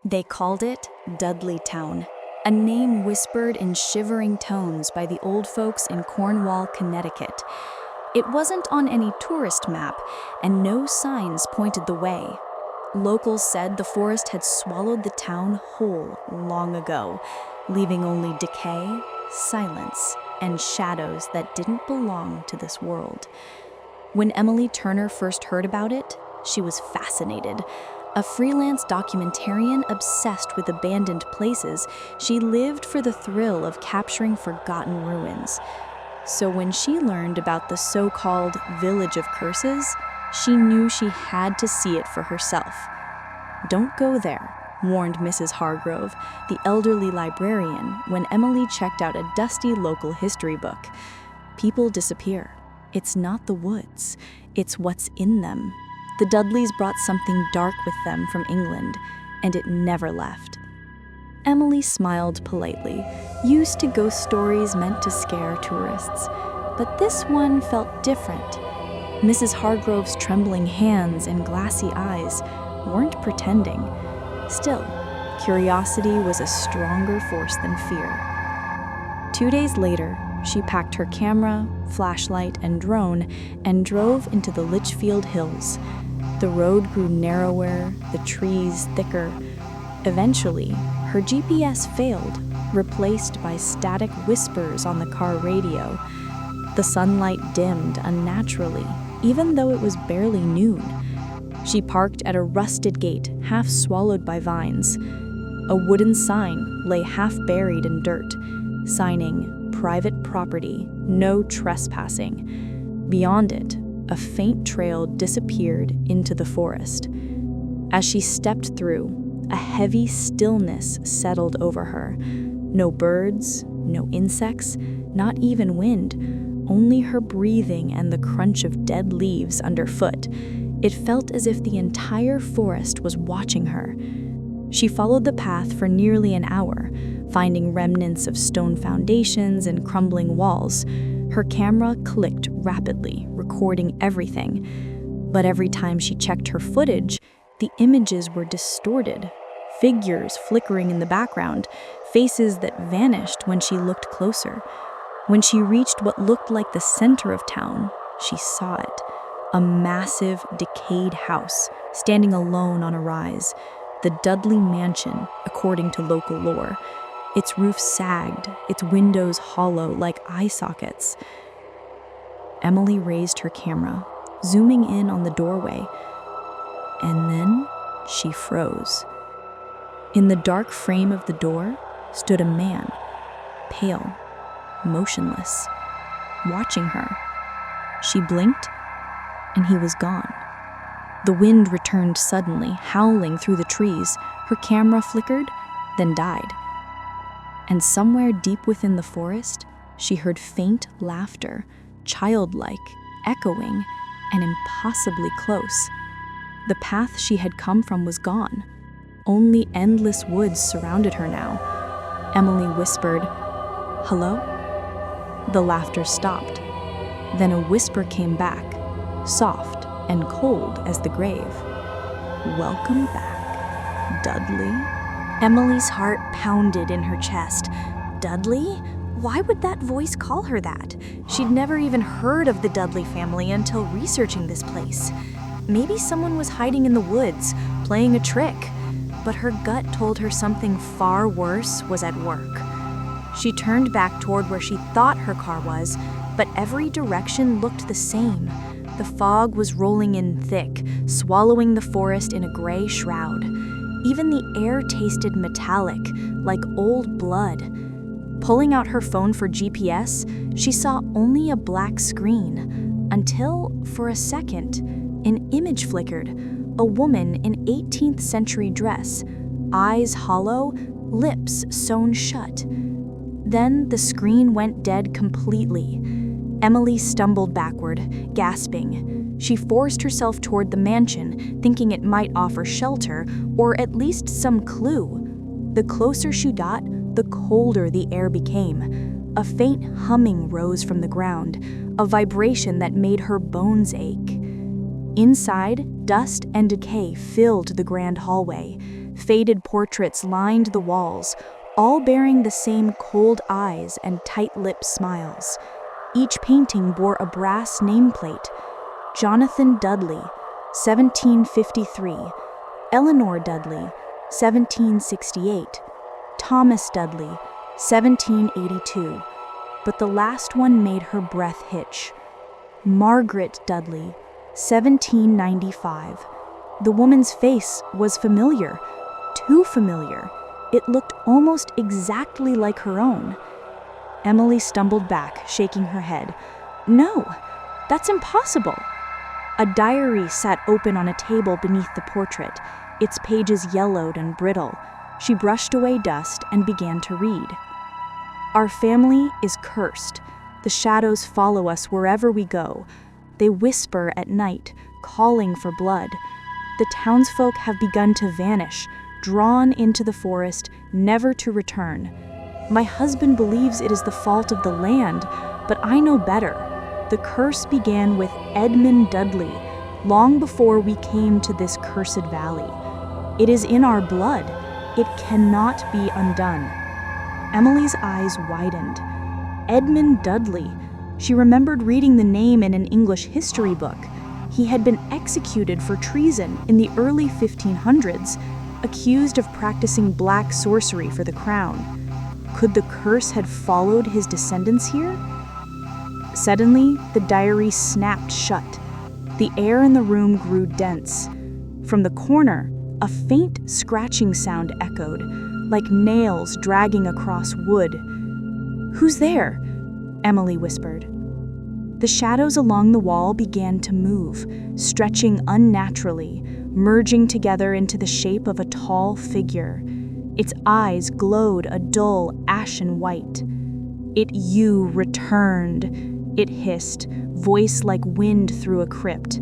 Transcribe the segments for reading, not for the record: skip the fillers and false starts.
They called it Dudleytown, a name whispered in shivering tones by the old folks in Cornwall, Connecticut. It wasn't on any tourist map, and no signs pointed the way. Locals said the forest had swallowed the town whole long ago, leaving only decay, silence, and shadows that didn't belong to this world. When Emily Turner first heard about it, she was fascinated. A freelance documentarian obsessed with abandoned places, she lived for the thrill of capturing forgotten ruins. So when she learned about the so-called Village of Curses, she knew she had to see it for herself. "Don't go there," warned Mrs. Hargrove, the elderly librarian, when Emily checked out a dusty local history book. "People disappear. It's not the woods, it's what's in them." The Dudleys brought something dark with them from England, and it never left. Emily smiled politely, used to ghost stories meant to scare tourists. But this one felt different. Mrs. Hargrove's trembling hands and glassy eyes weren't pretending. Still, curiosity was a stronger force than fear. 2 days later, she packed her camera, flashlight, and drone and drove into the Litchfield Hills. The road grew narrower, the trees thicker. Eventually, her GPS failed, replaced by static whispers on the car radio. The sunlight dimmed unnaturally, even though it was barely noon. She parked at a rusted gate, half swallowed by vines. A wooden sign lay half buried in dirt, signing "Private property, no trespassing." Beyond it, a faint trail disappeared into the forest. As she stepped through, a heavy stillness settled over her. No birds, no insects, not even wind, only her breathing and the crunch of dead leaves underfoot. It felt as if the entire forest was watching her. She followed the path for nearly an hour, finding remnants of stone foundations and crumbling walls. Her camera clicked rapidly, recording everything. But every time she checked her footage, the images were distorted, figures flickering in the background, faces that vanished when she looked closer. When she reached what looked like the center of town, she saw it. A massive, decayed house, standing alone on a rise. The Dudley Mansion, according to local lore. Its roof sagged, its windows hollow like eye sockets. Emily raised her camera, zooming in on the doorway. And then she froze. In the dark frame of the door stood a man, pale, motionless, watching her. She blinked, and he was gone. The wind returned suddenly, howling through the trees. Her camera flickered, then died. And somewhere deep within the forest, she heard faint laughter, childlike, echoing, and impossibly close. The path she had come from was gone. Only endless woods surrounded her now. Emily whispered, "Hello?" The laughter stopped. Then a whisper came back, soft and cold as the grave. "Welcome back, Dudley." Emily's heart pounded in her chest. Dudley? Why would that voice call her that? She'd never even heard of the Dudley family until researching this place. Maybe someone was hiding in the woods, playing a trick. But her gut told her something far worse was at work. She turned back toward where she thought her car was, but every direction looked the same. The fog was rolling in thick, swallowing the forest in a gray shroud. Even the air tasted metallic, like old blood. Pulling out her phone for GPS, she saw only a black screen, until, for a second, an image flickered. A woman in 18th century dress, eyes hollow, lips sewn shut. Then the screen went dead completely. Emily stumbled backward, gasping. She forced herself toward the mansion, thinking it might offer shelter, or at least some clue. The closer she got, the colder the air became. A faint humming rose from the ground, a vibration that made her bones ache. Inside, dust and decay filled the grand hallway. Faded portraits lined the walls, all bearing the same cold eyes and tight-lipped smiles. Each painting bore a brass nameplate: Jonathan Dudley, 1753, Eleanor Dudley, 1768, Thomas Dudley, 1782, but the last one made her breath hitch. Margaret Dudley, 1795. The woman's face was familiar, too familiar. It looked almost exactly like her own. Emily stumbled back, shaking her head. No, that's impossible. A diary sat open on a table beneath the portrait, its pages yellowed and brittle. She brushed away dust and began to read. Our family is cursed. The shadows follow us wherever we go. They whisper at night, calling for blood. The townsfolk have begun to vanish, drawn into the forest, never to return. My husband believes it is the fault of the land, but I know better. The curse began with Edmund Dudley, long before we came to this cursed valley. It is in our blood. It cannot be undone. Emily's eyes widened. Edmund Dudley. She remembered reading the name in an English history book. He had been executed for treason in the early 1500s, accused of practicing black sorcery for the crown. Could the curse have followed his descendants here? Suddenly, the diary snapped shut. The air in the room grew dense. From the corner, a faint scratching sound echoed, like nails dragging across wood. "Who's there?" Emily whispered. The shadows along the wall began to move, stretching unnaturally, merging together into the shape of a tall figure. Its eyes glowed a dull, ashen white. You returned," it hissed, voice like wind through a crypt.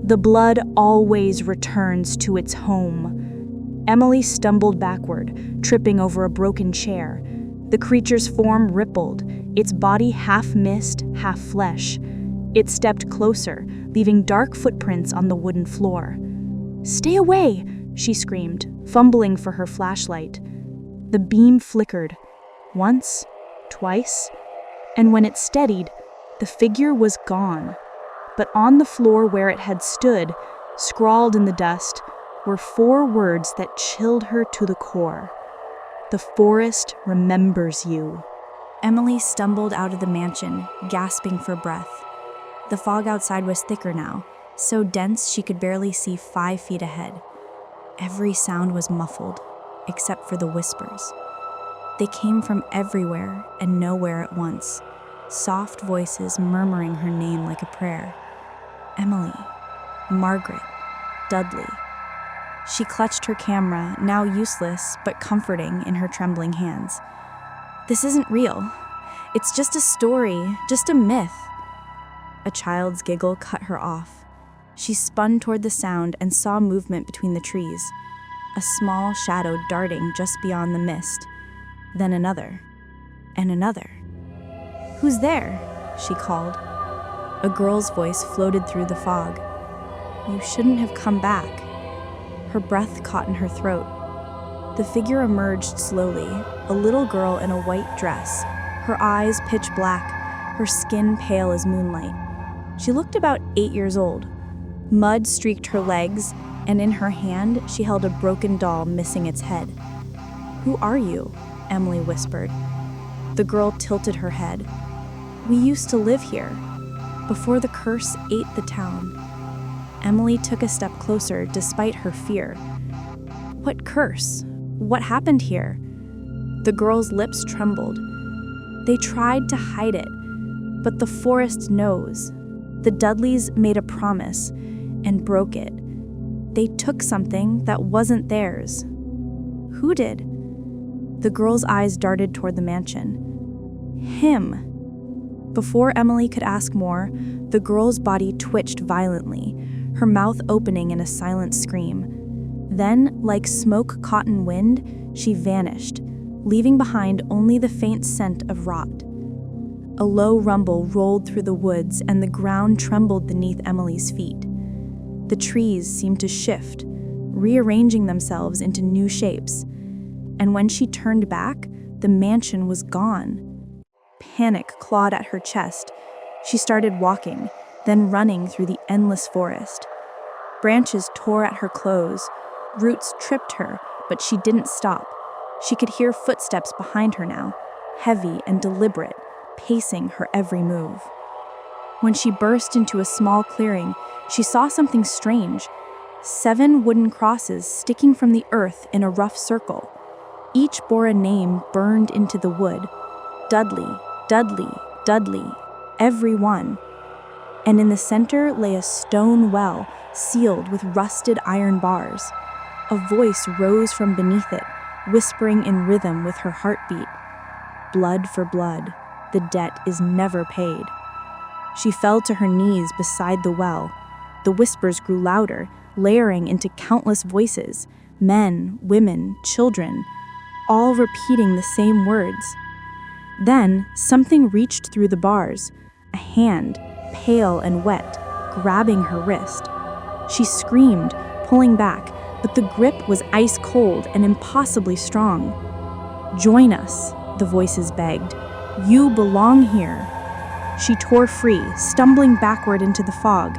"The blood always returns to its home." Emily stumbled backward, tripping over a broken chair. The creature's form rippled, its body half mist, half flesh. It stepped closer, leaving dark footprints on the wooden floor. "Stay away!" she screamed, fumbling for her flashlight. The beam flickered, once, twice, and when it steadied, the figure was gone. But on the floor where it had stood, scrawled in the dust, were 4 words that chilled her to the core. "The forest remembers you." Emily stumbled out of the mansion, gasping for breath. The fog outside was thicker now, so dense she could barely see 5 feet ahead. Every sound was muffled, except for the whispers. They came from everywhere and nowhere at once, soft voices murmuring her name like a prayer. Emily, Margaret, Dudley. She clutched her camera, now useless but comforting, in her trembling hands. "This isn't real. It's just a story, just a myth." A child's giggle cut her off. She spun toward the sound and saw movement between the trees, a small shadow darting just beyond the mist, then another, and another. "Who's there?" she called. A girl's voice floated through the fog. "You shouldn't have come back." Her breath caught in her throat. The figure emerged slowly, a little girl in a white dress, her eyes pitch black, her skin pale as moonlight. She looked about 8 years old. Mud streaked her legs, and in her hand she held a broken doll missing its head. "Who are you?" Emily whispered. The girl tilted her head. "We used to live here, before the curse ate the town." Emily took a step closer despite her fear. "What curse? What happened here?" The girl's lips trembled. "They tried to hide it, but the forest knows. The Dudleys made a promise and broke it. They took something that wasn't theirs." "Who did?" The girl's eyes darted toward the mansion. "Him." Before Emily could ask more, the girl's body twitched violently, her mouth opening in a silent scream. Then, like smoke caught in wind, she vanished, leaving behind only the faint scent of rot. A low rumble rolled through the woods and the ground trembled beneath Emily's feet. The trees seemed to shift, rearranging themselves into new shapes. And when she turned back, the mansion was gone. Panic clawed at her chest. She started walking, then running through the endless forest. Branches tore at her clothes. Roots tripped her, but she didn't stop. She could hear footsteps behind her now, heavy and deliberate, pacing her every move. When she burst into a small clearing, she saw something strange. 7 wooden crosses sticking from the earth in a rough circle. Each bore a name burned into the wood. Dudley, Dudley, Dudley, every one. And in the center lay a stone well sealed with rusted iron bars. A voice rose from beneath it, whispering in rhythm with her heartbeat. Blood for blood, the debt is never paid. She fell to her knees beside the well. The whispers grew louder, layering into countless voices, men, women, children, all repeating the same words. Then something reached through the bars, a hand, pale and wet, grabbing her wrist. She screamed, pulling back, but the grip was ice cold and impossibly strong. "Join us," the voices begged. "You belong here." She tore free, stumbling backward into the fog.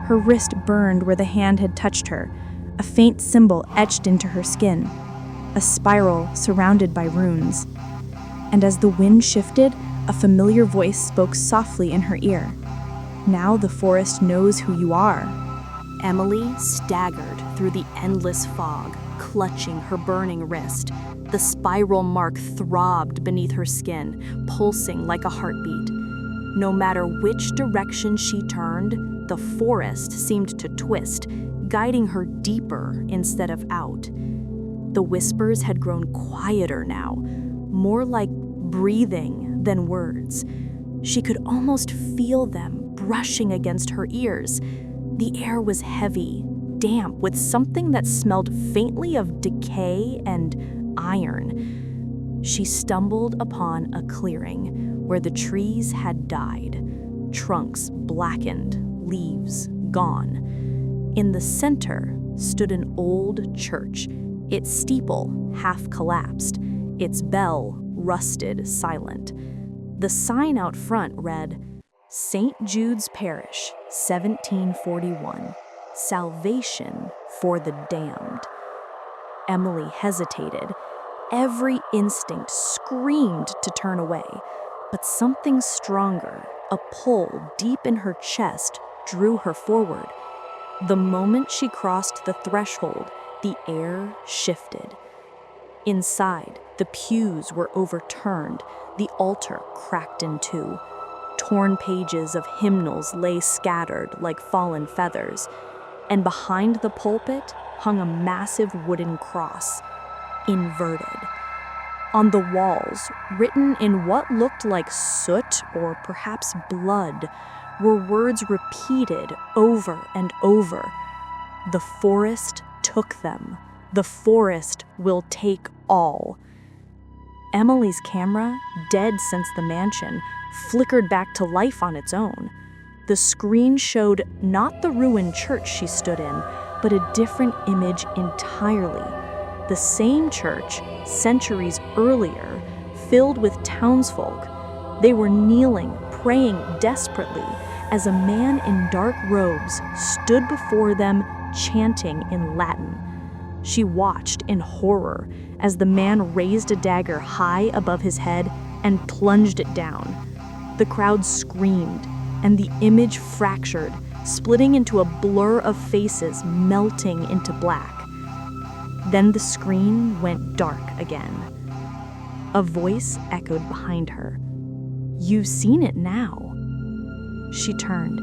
Her wrist burned where the hand had touched her, a faint symbol etched into her skin, a spiral surrounded by runes. And as the wind shifted, a familiar voice spoke softly in her ear. "Now the forest knows who you are." Emily staggered through the endless fog, clutching her burning wrist. The spiral mark throbbed beneath her skin, pulsing like a heartbeat. No matter which direction she turned, the forest seemed to twist, guiding her deeper instead of out. The whispers had grown quieter now, more like breathing than words. She could almost feel them brushing against her ears. The air was heavy, damp, with something that smelled faintly of decay and iron. She stumbled upon a clearing where the trees had died, trunks blackened, leaves gone. In the center stood an old church, its steeple half collapsed, its bell rusted silent. The sign out front read, "St. Jude's Parish, 1741, Salvation for the Damned." Emily hesitated. Every instinct screamed to turn away, but something stronger, a pull deep in her chest, drew her forward. The moment she crossed the threshold, the air shifted. Inside, the pews were overturned, the altar cracked in two. Torn pages of hymnals lay scattered like fallen feathers, and behind the pulpit hung a massive wooden cross, inverted. On the walls, written in what looked like soot or perhaps blood, were words repeated over and over. "The forest took them. The forest will take all." Emily's camera, dead since the mansion, flickered back to life on its own. The screen showed not the ruined church she stood in, but a different image entirely. The same church, centuries earlier, filled with townsfolk. They were kneeling, praying desperately, as a man in dark robes stood before them, chanting in Latin. She watched in horror as the man raised a dagger high above his head and plunged it down. The crowd screamed, and the image fractured, splitting into a blur of faces melting into black. Then the screen went dark again. A voice echoed behind her. "You've seen it now." She turned.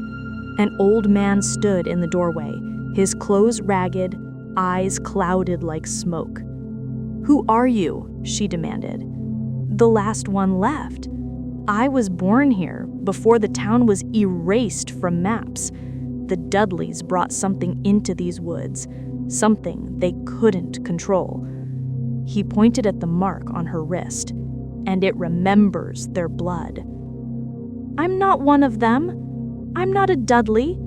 An old man stood in the doorway, his clothes ragged, eyes clouded like smoke. "Who are you?" she demanded. "The last one left. I was born here before the town was erased from maps. The Dudleys brought something into these woods, something they couldn't control." He pointed at the mark on her wrist, "and it remembers their blood." "I'm not one of them. I'm not a Dudley."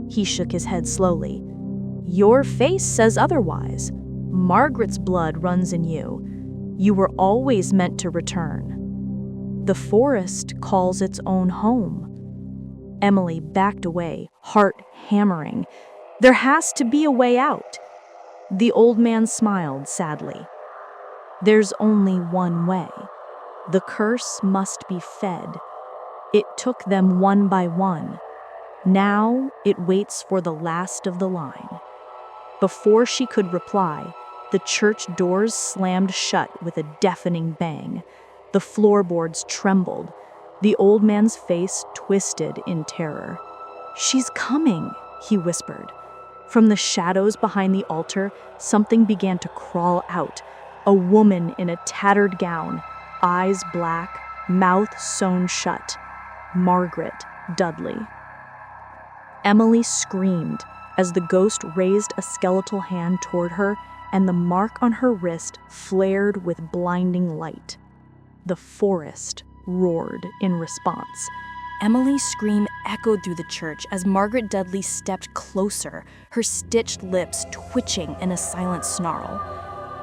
He shook his head slowly. Your face says otherwise. Margaret's blood runs in you. You were always meant to return. The forest calls its own home. Emily backed away, heart hammering. There has to be a way out. The old man smiled sadly. There's only one way. The curse must be fed. It took them one by one. Now it waits for the last of the line. Before she could reply, the church doors slammed shut with a deafening bang. The floorboards trembled. The old man's face twisted in terror. "She's coming," he whispered. From the shadows behind the altar, something began to crawl out. A woman in a tattered gown, eyes black, mouth sewn shut. Margaret Dudley. Emily screamed as the ghost raised a skeletal hand toward her, and the mark on her wrist flared with blinding light. The forest roared in response. Emily's scream echoed through the church as Margaret Dudley stepped closer, her stitched lips twitching in a silent snarl.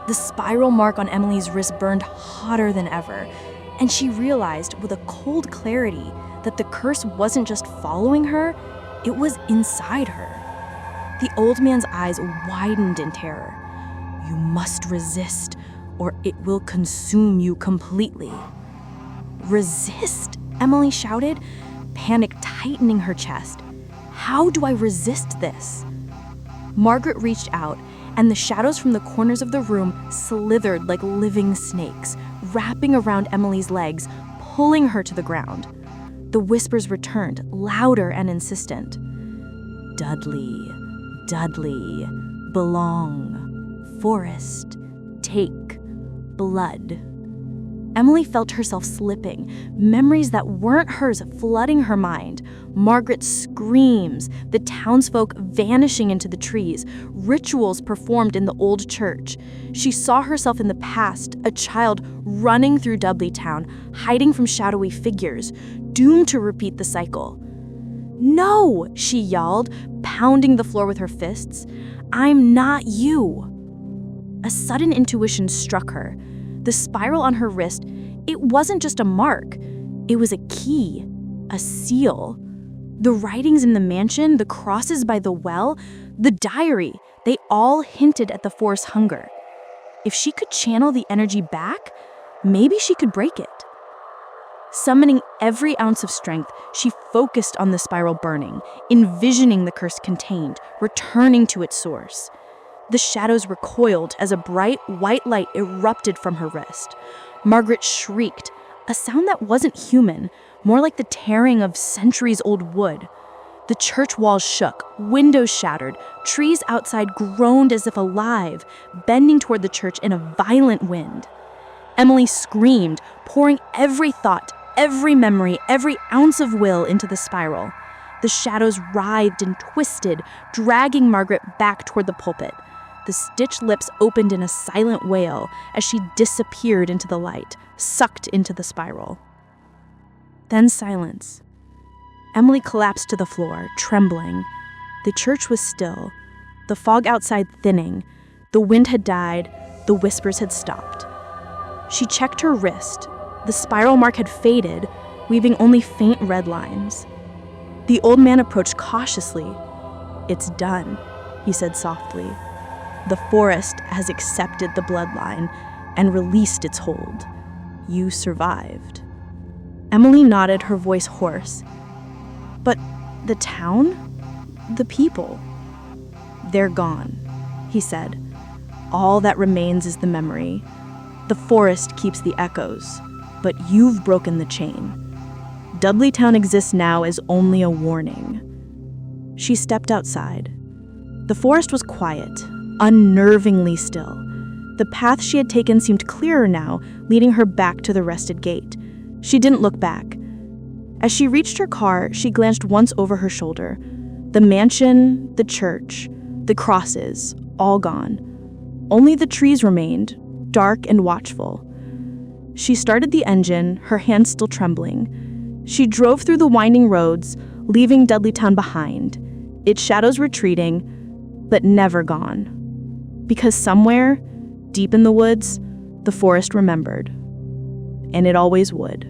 The spiral mark on Emily's wrist burned hotter than ever, and she realized with a cold clarity that the curse wasn't just following her, it was inside her. The old man's eyes widened in terror. "You must resist, or it will consume you completely." "Resist?" Emily shouted, panic tightening her chest. "How do I resist this?" Margaret reached out, and the shadows from the corners of the room slithered like living snakes, wrapping around Emily's legs, pulling her to the ground. The whispers returned, louder and insistent. "Dudley, Dudley, belong. Forest, take, blood." Emily felt herself slipping, memories that weren't hers flooding her mind. Margaret's screams, the townsfolk vanishing into the trees, rituals performed in the old church. She saw herself in the past, a child running through Dudleytown, hiding from shadowy figures, doomed to repeat the cycle. "No!" she yelled, pounding the floor with her fists. "I'm not you." A sudden intuition struck her. The spiral on her wrist, it wasn't just a mark. It was a key, a seal. The writings in the mansion, the crosses by the well, the diary, they all hinted at the forest's hunger. If she could channel the energy back, maybe she could break it. Summoning every ounce of strength, she focused on the spiral burning, envisioning the curse contained, returning to its source. The shadows recoiled as a bright white light erupted from her wrist. Margaret shrieked, a sound that wasn't human, more like the tearing of centuries-old wood. The church walls shook, windows shattered, trees outside groaned as if alive, bending toward the church in a violent wind. Emily screamed, pouring every thought, every memory, every ounce of will into the spiral. The shadows writhed and twisted, dragging Margaret back toward the pulpit. The stitched lips opened in a silent wail as she disappeared into the light, sucked into the spiral. Then silence. Emily collapsed to the floor, trembling. The church was still, the fog outside thinning. The wind had died, the whispers had stopped. She checked her wrist. The spiral mark had faded, leaving only faint red lines. The old man approached cautiously. "It's done," he said softly. "The forest has accepted the bloodline and released its hold. You survived." Emily nodded, her voice hoarse. "But the town? The people?" "They're gone," he said. "All that remains is the memory. The forest keeps the echoes, but you've broken the chain. Dudleytown exists now as only a warning." She stepped outside. The forest was quiet, unnervingly still. The path she had taken seemed clearer now, leading her back to the rusted gate. She didn't look back. As she reached her car, she glanced once over her shoulder. The mansion, the church, the crosses, all gone. Only the trees remained, dark and watchful. She started the engine, her hands still trembling. She drove through the winding roads, leaving Dudleytown behind, its shadows retreating, but never gone. Because somewhere, deep in the woods, the forest remembered. And it always would.